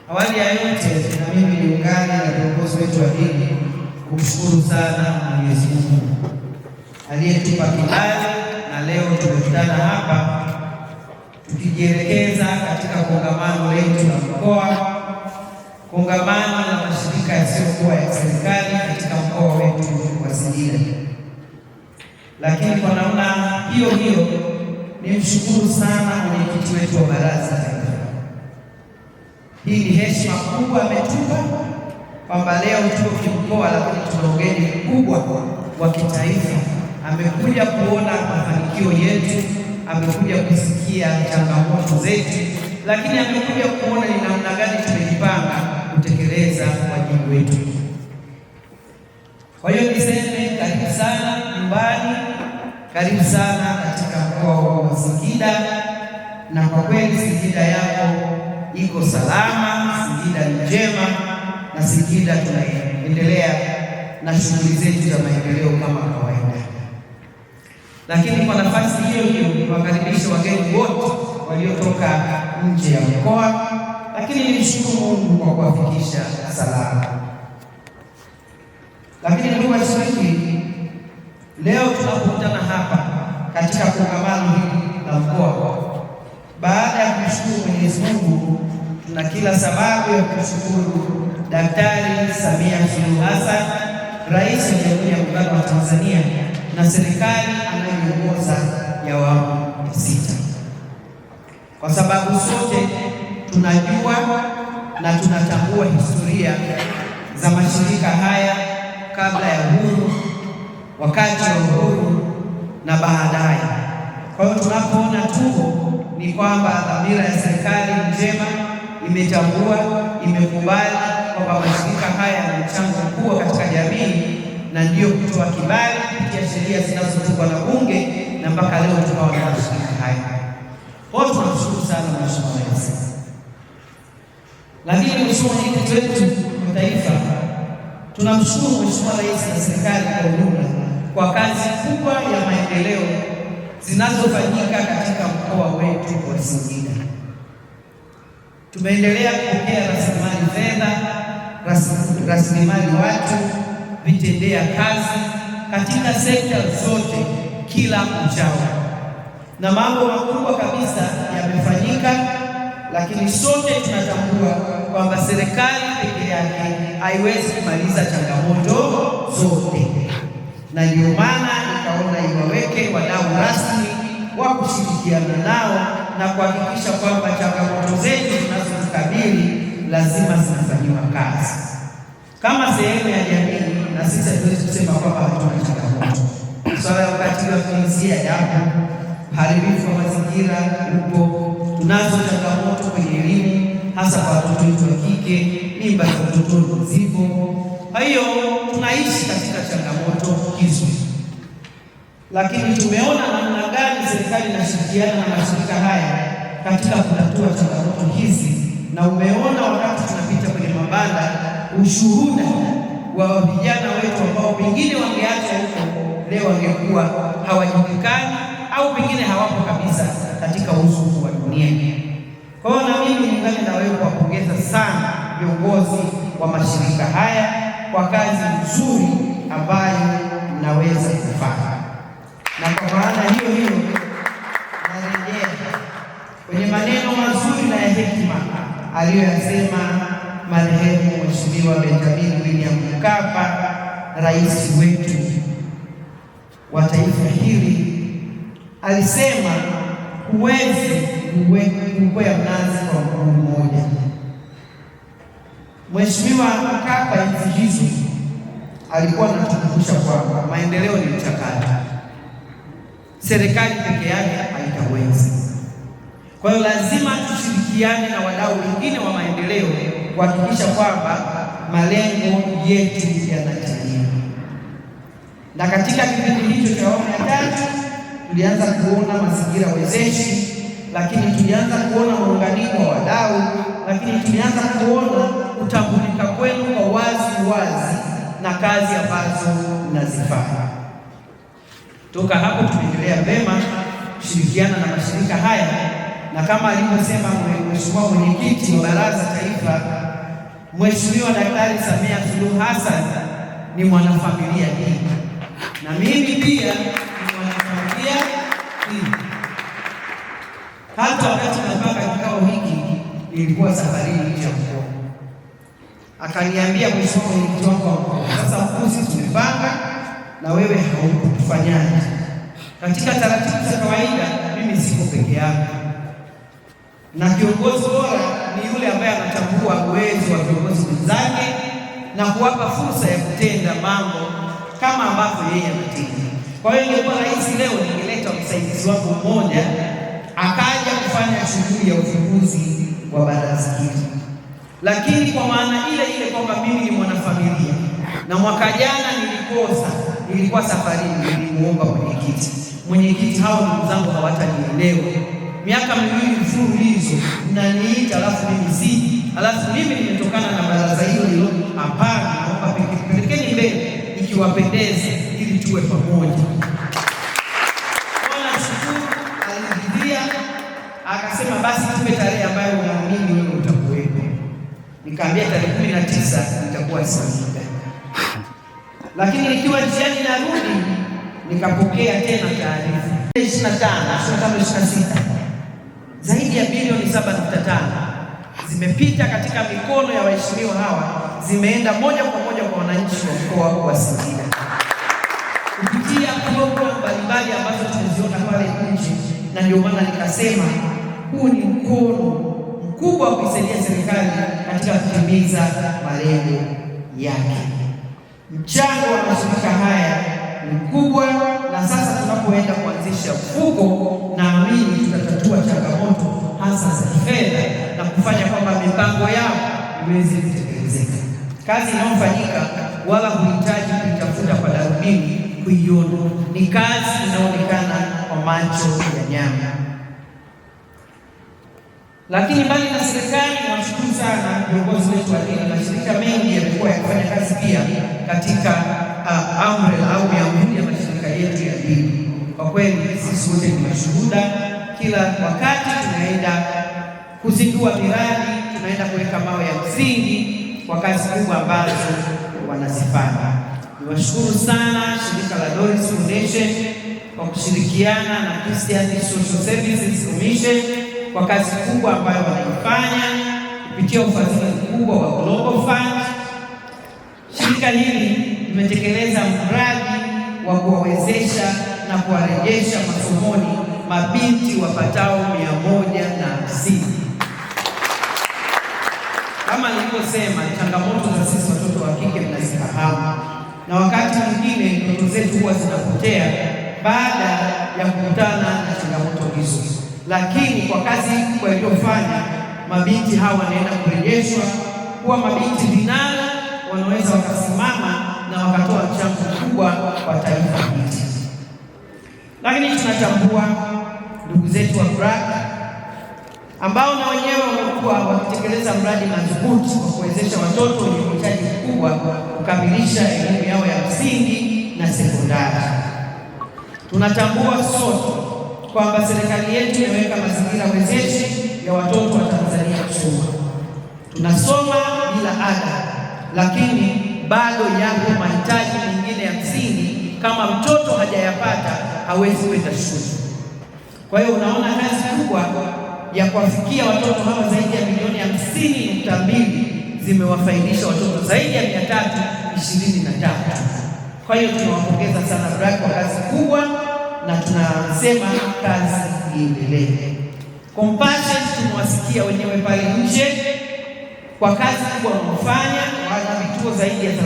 Awali ya yote, na mimi niungane na viongozi wetu wa dini kumshukuru sana Mwenyezi Mungu aliyetupa kibali na leo tumekutana hapa tukijielekeza katika kongamano letu la mkoa, kongamano la mashirika yasiyokuwa ya serikali katika mkoa wetu wa Singida. Lakini kwa namna hiyo hiyo nimshukuru sana mwenyekiti wetu wa baraza taifa. Hii ni heshima kubwa ametupa kwamba leo tuko kimkoa, lakini tuna ugeni mkubwa wa kitaifa. Amekuja kuona mafanikio yetu, amekuja kusikia changamoto zetu, lakini amekuja kuona ni namna gani tumejipanga kutekeleza wajibu wetu. Kwa hiyo niseme karibu sana nyumbani, karibu sana katika mkoa wa Singida, na kwa kweli Singida yako iko salama, Singida ni njema, na Singida tunaendelea na shughuli zetu za maendeleo kama kawaida. Lakini kwa nafasi hiyo hiyo niwakaribishe wageni wote waliotoka nje ya mkoa, lakini nishukuru Mungu kwa kuwafikisha salama. Lakini ndugu washiriki, leo tunapokutana hapa katika kongamano hili la mkoa, baada ya kumshukuru Mwenyezi Mungu, tuna kila sababu ya kumshukuru Daktari Samia Suluhu Hassan, Rais wa Jamhuri ya Muungano wa Tanzania, na serikali anayoongoza ya awamu ya 6, kwa sababu sote tunajua na tunatambua historia za mashirika haya kabla ya uhuru, wakati wa uhuru na baadaye. Kwa hiyo tunapoona tuko ni kwamba dhamira ya serikali njema, imetambua, imekubali kwamba mashirika haya yana mchango mkubwa katika jamii, na ndiyo kutoa kibali kupitia sheria zinazotungwa na Bunge, na mpaka leo tukawa na mashirika haya. Kwa hiyo tunamshukuru sana Mheshimiwa Rais. Lakini Mheshimiwa Mwenyekiti wetu wa Taifa, tunamshukuru Mheshimiwa Rais na serikali kwa ujumla kwa kazi kubwa ya maendeleo zinazofanyika katika mkoa wetu wa Singida. Tumeendelea kupokea rasilimali fedha, rasilimali watu, vitendea kazi katika sekta zote kila uchao, na mambo makubwa kabisa yamefanyika. Lakini sote tunatambua kwamba serikali peke yake haiwezi kumaliza changamoto zote, na ndio maana nikaona iwaweke wadau rasmi wa kushirikiana nao na kuhakikisha kwamba changamoto zetu zinazokabili lazima zinafanyiwa kazi kama sehemu ya jamii. Na sisi hatuwezi kusema kwamba hatuna changamoto. Swala la ukatili wa kijinsia yapo, uharibifu wa mazingira upo, tunazo changamoto kwenye elimu, hasa kwa watoto wetu wa kike, mimba za utotoni zipo. Kwa hiyo tunaishi katika changamoto hizo, lakini tumeona namna gani serikali inashirikiana na mashirika haya katika kutatua changamoto hizi, na umeona wakati tunapita kwenye mabanda ushuhuda wa vijana wetu ambao pengine wangeacha huko leo wangekuwa hawajulikani au pengine hawapo kabisa katika uso wa dunia. Kwa hiyo na mimi niungane na wewe kuwapongeza sana viongozi wa mashirika haya kwa kazi nzuri ambayo mnaweza kufanya. Na kwa maana hiyo hiyo narejea kwenye maneno mazuri na ya hekima aliyoyasema marehemu Mheshimiwa Benjamin William Mkapa, rais wetu wa taifa hili. Alisema huwezi kukwea mnazi kwa mguu mmoja. Mheshimiwa Mkapa enzi hizo alikuwa anatukumbusha kwamba maendeleo ni mchakato, serikali peke yake haitaweza. Kwa hiyo lazima tushirikiane na wadau wengine wa maendeleo kuhakikisha kwamba malengo yetu yanatimia. Na katika kipindi hicho cha awamu ya 3 tulianza kuona mazingira wezeshi, lakini tulianza kuona muunganiko wa wadau, lakini tulianza kuona kutambulika kwenu kwa wazi na kazi ambazo mnazifanya. Toka hapo tumeendelea vema kushirikiana na mashirika haya, na kama alivyosema Mheshimiwa Mwenyekiti wa Baraza Taifa Taifa Mheshimiwa Daktari Samia Suluhu Hassan ni mwanafamilia hii, na mimi pia ni mwanafamilia hii. Hata wakati napanga kikao hiki nilikuwa safarini nje ya mkoa, akaniambia mheshimiwa mwenyekiti wangu wa mkoa, sasa mkuu, sisi tumepanga na wewe haupo, tufanyaje? Katika taratibu za kawaida mimi siko peke yangu, na kiongozi bora ni yule ambaye anatambua uwezo wa viongozi wenzake na kuwapa fursa ya kutenda mambo kama ambavyo yeye anatenda. Kwa hiyo ingekuwa rahisi leo ningeleta msaidizi wangu mmoja akaja kufanya shughuli ya ufunguzi wa baraza hili, lakini kwa maana ile ile kwamba mimi ni mwanafamilia, na mwaka jana nilikuwa safarini, nilimuomba mwenyekiti, hao ndugu zangu hawatanielewa, miaka 2 mfululizo mnaniita alafu mimi siji, alafu mimi nimetokana na baraza hilo. Hapana, naomba pelekeni mbele ikiwapendeze ili tuwe pamoja. Aliridhia, akasema basi tupe tarehe ambayo unaamini wewe utakuwepo. Nikamwambia tarehe 19 itakuwa Singida. Lakini nikiwa njiani narudi nikapokea tena taarifa 25-26 zaidi ya bilioni 7.5 zimepita katika mikono ya waheshimiwa hawa, zimeenda moja kwa moja kwa wananchi wa mkoa wa Singida kupitia programu mbalimbali ambazo tumeziona pale nje, na ndio maana nikasema huu ni mkono mkubwa wa kuisaidia serikali katika kutimiza malengo yake. Mchango wa mashirika haya ni mkubwa, na sasa tunapoenda kuanzisha mfuko, naamini tutatatua changamoto hasa za kifedha na kufanya kwamba mipango yao iweze kutekelezeka. Kazi inayofanyika wala huhitaji kuitafuta kwa darubini kuiona, ni kazi inaonekana kwa macho ya nyama. Lakini mbali na serikali, nawashukuru sana viongozi wetu wa dini. Mashirika mengi yamekuwa yakifanya kazi pia katika umbrella au miamvuli ya mashirika yetu ya dini. Kwa kweli sisi wote ni mashuhuda, kila wakati tunaenda kuzindua miradi, tunaenda kuweka mawe ya msingi kwa kazi kubwa ambazo wanazifanya. Niwashukuru sana shirika la Doris Foundation kwa kushirikiana na Christian Social Services Commission kwa kazi kubwa ambayo wanaifanya kupitia ufadhili mkubwa wa Global Fund. Shirika hili limetekeleza mradi wa kuwawezesha na kuwarejesha masomoni mabinti wapatao 150. Kama nilivyosema, changamoto za sisi watoto wa kike mnazifahamu, na wakati mwingine ndoto zetu huwa zinapotea baada ya kukutana na changamoto hizo, lakini kwa kazi kubwa iliyofanya, mabinti hawa wanaenda kurejeshwa kuwa mabinti vinara, wanaweza wakasimama na wakatoa mchango mkubwa kwa taifa hili. Lakini tunatambua ndugu zetu wa BRAC ambao na wenyewe wamekuwa wakitekeleza mradi madhubuti wa kuwezesha watoto wenye uhitaji mkubwa kukamilisha elimu yao ya msingi na sekondari. Tunatambua sote kwamba serikali yetu imeweka mazingira wezeshi ya watoto wa Tanzania kusoma. Tunasoma bila ada, lakini bado yapo mahitaji mengine ya msingi, kama mtoto hajayapata hawezi kwenda shule. Kwa hiyo unaona kazi kubwa ya kuwafikia watoto hawa zaidi ya milioni 50.2 zimewafaidisha watoto zaidi ya 323. Kwa hiyo tunawapongeza sana BRAC kwa kazi kubwa, na tunasema kazi iendelee. Compassion tumewasikia wenyewe pale nje kwa kazi kubwa wanaofanya, wana vituo zaidi ya 39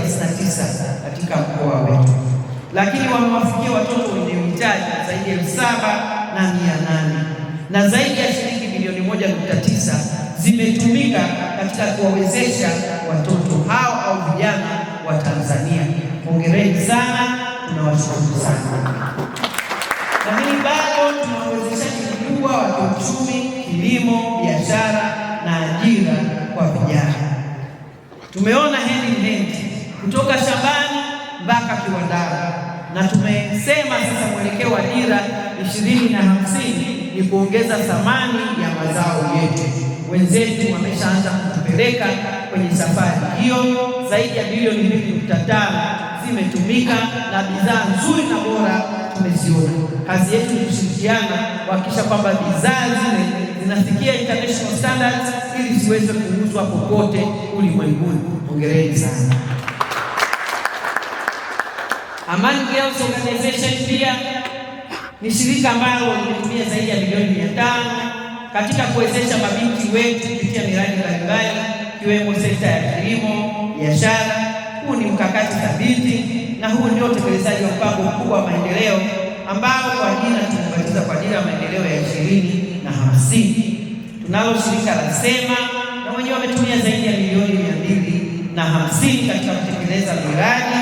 katika mkoa wetu, lakini wamewafikia watoto wenye uhitaji zaidi ya 7,800 na zaidi ya shilingi bilioni 1.9 zimetumika katika kuwawezesha watoto hao au vijana wa Tanzania. Hongereni sana, tunawashukuru sana. Lakini bado tuna uwezeshaji mkubwa wa kiuchumi, kilimo, biashara na ajira kwa vijana. Tumeona hand in hand kutoka shambani mpaka kiwandani, na tumesema sasa mwelekeo wa dira 2050 ni kuongeza thamani ya mazao yetu. wenzetu wameshaanza kutupeleka kwenye safari hiyo. Zaidi ya bilioni 2.5 zimetumika na bidhaa nzuri na bora tumeziona. Kazi yetu ni kushirikiana kuhakikisha kwamba bidhaa zile zinafikia international standards ili ziweze kuuzwa popote ulimwenguni. Hongereni sana. Amani Girls Organization pia ni shirika ambalo limetumia zaidi ya milioni 500 katika kuwezesha mabinti wetu kupitia miradi mbalimbali ikiwemo sekta ya kilimo, biashara. Huu ni mkakati thabiti na huu ndio utekelezaji wa mpango mkubwa wa maendeleo ambao kwa jina tumebatiza kwa ajili ya maendeleo ya 2050. Tunalo shirika la Sema na wenyewe wametumia zaidi ya milioni 250 katika kutekeleza miradi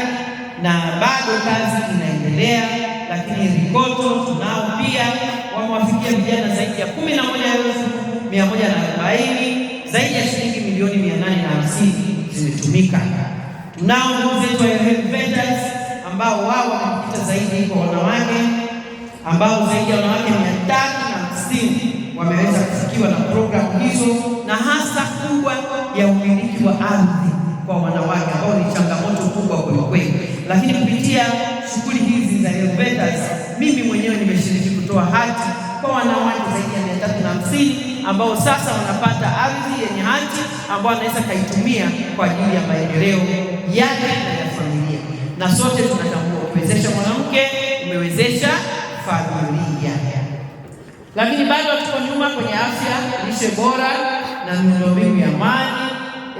na bado kazi inaendelea. Lakini Rikoto tunao pia wamewafikia vijana zaidi ya 11,140, zaidi ya shilingi milioni 850 zimetumika. Tunao ndugu zetu wa Helvetas ambao wao wamepita zaidi kwa wanawake, ambao zaidi ya wanawake 350 wameweza kufikiwa na programu hizo, na hasa kubwa ya umiliki wa ardhi kwa wanawake ambao ni changamoto kubwa kweli. Lakini kupitia shughuli hizi za Helvetas, mimi mwenyewe nimeshiriki kutoa hati kwa wanawake zaidi ya 350 ambao sasa wanapata ardhi yenye hati ambao wanaweza kaitumia kwa ajili ya maendeleo yake na ya familia. Na sote tunatambua kuwezesha mwanamke umewezesha familia. Lakini bado tuko nyuma kwenye afya, lishe bora na miundombinu ya maji.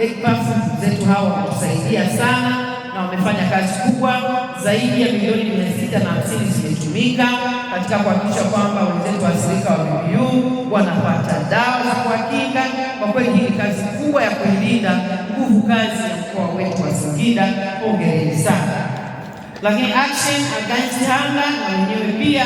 ECPAF zetu hawa wametusaidia sana na wamefanya kazi kubwa. Zaidi ya milioni 650 zimetumika katika kuhakikisha kwamba wenzetu waathirika wa VVU wanapata dawa za kuhakika. Kwa kweli hii ni kazi kubwa ya kuilinda nguvu kazi ya mkoa wetu wa Singida. Hongereni sana. Lakini Action Against Hunger na wenyewe pia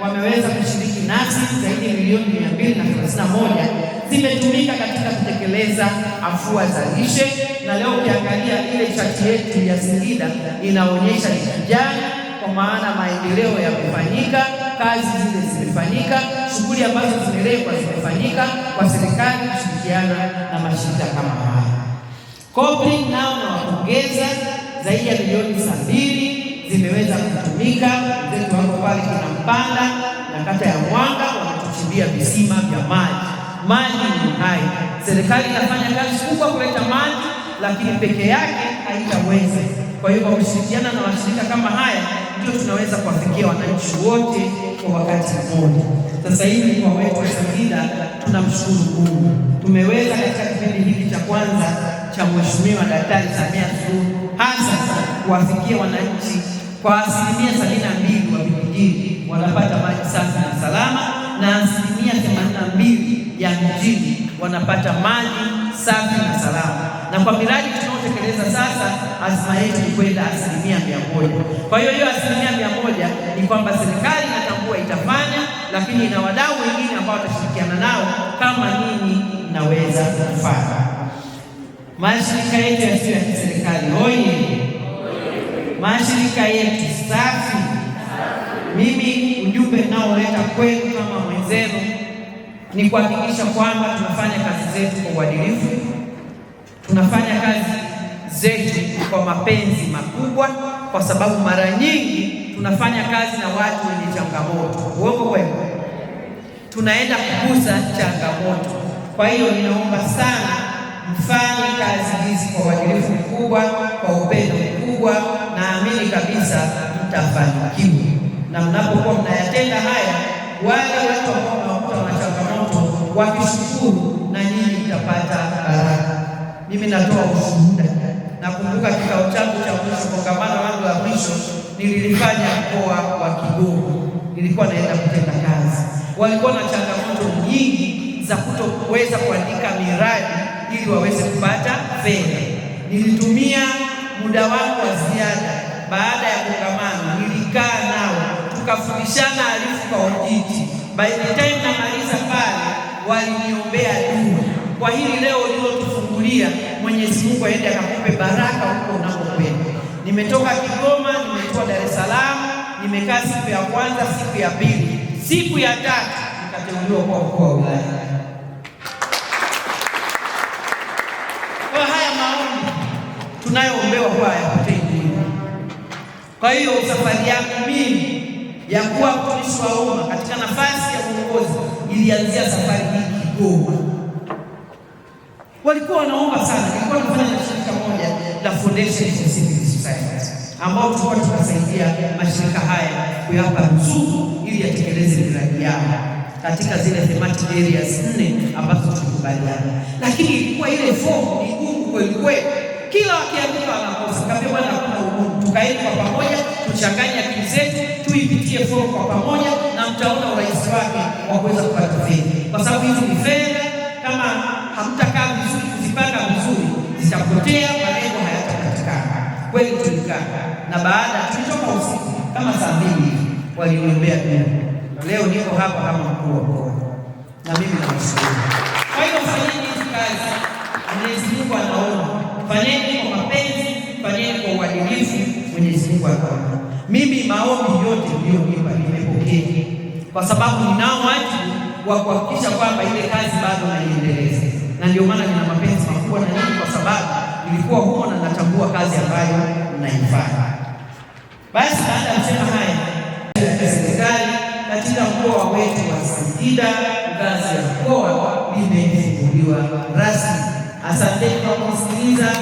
wameweza kushiriki nasi. Zaidi ya milioni 231 zimetumika katika kutekeleza afua za lishe, na leo ukiangalia ile chati yetu ya Singida inaonyesha ni kijani, kwa maana maendeleo yamefanyika, kazi zile zimefanyika, shughuli ambazo zimelengwa zimefanyika kwa serikali kushirikiana na mashirika kama haya. Kopling nao na wapongeza, zaidi ya milioni 70 zimeweza kutumika. Wenzetu wako pale Kinampanda na kata ya Mwanga wanatuchimbia visima vya maji. Maji ni hai. Serikali inafanya kazi kubwa kuleta maji, lakini peke yake haitaweza. Kwa hiyo kwa kushirikiana na washirika kama haya ndio tunaweza kuwafikia wananchi wote kwa wakati mmoja. Sasa hivi kwa wetu wa Singida tunamshukuru Mungu, tumeweza katika kipindi hiki cha kwanza cha Mheshimiwa Daktari Samia Suluhu Hassan kuwafikia wananchi kwa 72% wa vijijini wanapata maji safi na salama, na 82% ya mjini wanapata maji safi na salama. Na kwa miradi tunaotekeleza sasa, azma yetu ni kwenda 100%. Kwa hiyo 100% ni kwamba serikali inatambua itafanya, lakini ina wadau wengine ambao watashirikiana nao kama nini naweza kufanya. Mashirika yetu yasiyo ya kiserikali oye! Mashirika yetu safi. Mimi ujumbe naoleta kwenu kama mwenzenu ni kuhakikisha kwamba tunafanya kazi zetu kwa uadilifu, tunafanya kazi zetu kwa mapenzi makubwa, kwa sababu mara nyingi tunafanya kazi na watu wenye changamoto. Uongo kweli? Tunaenda kugusa changamoto. Kwa hiyo ninaomba sana mfanye kazi hizi kwa uadilifu mkubwa, kwa upendo mkubwa, naamini kabisa mtafanikiwa. Na mnapokuwa mnayatenda haya, wale watu ambao wanakuta na changamoto wakishukuru, na nyinyi mtapata baraka. Mimi natoa ushuhuda. Nakumbuka kikao changu cha mwisho, kongamano langu la mwisho nililifanya mkoa wa Kigoma. Nilikuwa naenda kutenda kazi, walikuwa na changamoto nyingi za kutoweza kuandika miradi ili waweze kupata fedha. Nilitumia muda wangu wa ziada baada ya kongamano, nilikaa nao tukafundishana alifu kwa ujiti. By the time namaliza pale waliniombea dua. Kwa hili leo lilotufungulia, Mwenyezi Mungu aende akakupe baraka huko unakokwenda. Nimetoka Kigoma, nimetoka Dar es Salaam, nimekaa siku ya kwanza, siku ya pili, siku ya tatu nikateuliwa kwa mkuu wa wilaya. Kwa hiyo safari yangu mimi ya kuwa mtumishi wa umma katika nafasi ya uongozi ilianzia safari hii Kigoma. Walikuwa wanaomba sana. Nilikuwa nafanya na shirika moja la Foundation for Civil Society, ambao tulikuwa tunasaidia mashirika haya kuyapa ruzuku ili yatekeleze miradi yao katika zile thematic areas 4 ambazo tulikubaliana. Lakini ilikuwa ile fomu ni ngumu kweli kweli. Kila wakiandika wanakosa. Kaambia bwana, hakuna ugumu. Tukaeni kwa pamoja, tuchanganye akili zetu, tuipitie fomu kwa pamoja na mtaona urahisi wake wa kuweza kupata fedha. Kwa sababu hizo ni fedha, kama hamtakaa vizuri kuzipanga vizuri, zitapotea, malengo hayatapatikana. Kweli tulikaa. Na baada tulitoka usiku kama saa 2 waliniombea dua. Leo niko hapa kama mkuu wa mkoa. Na mimi nawashukuru. Kwa hiyo fanyeni hizi kazi. Mwenyezi Mungu anaona. Fanyeni kwa mapenzi, fanyeni kwa uadilifu, Mwenyezi Mungu anaona. Mimi maombi yote niliyonipa nimepokea. Kwa sababu ninao wajibu wa kuhakikisha kwamba ile kazi bado naiendeleza. Na ndio maana nina mapenzi makubwa na nyinyi, kwa sababu nilikuwa huko na natambua kazi ambayo mnaifanya. Basi baada ya kusema haya, serikali katika mkoa wetu wa Singida ngazi ya mkoa limefunguliwa rasmi. Asante kwa kusikiliza.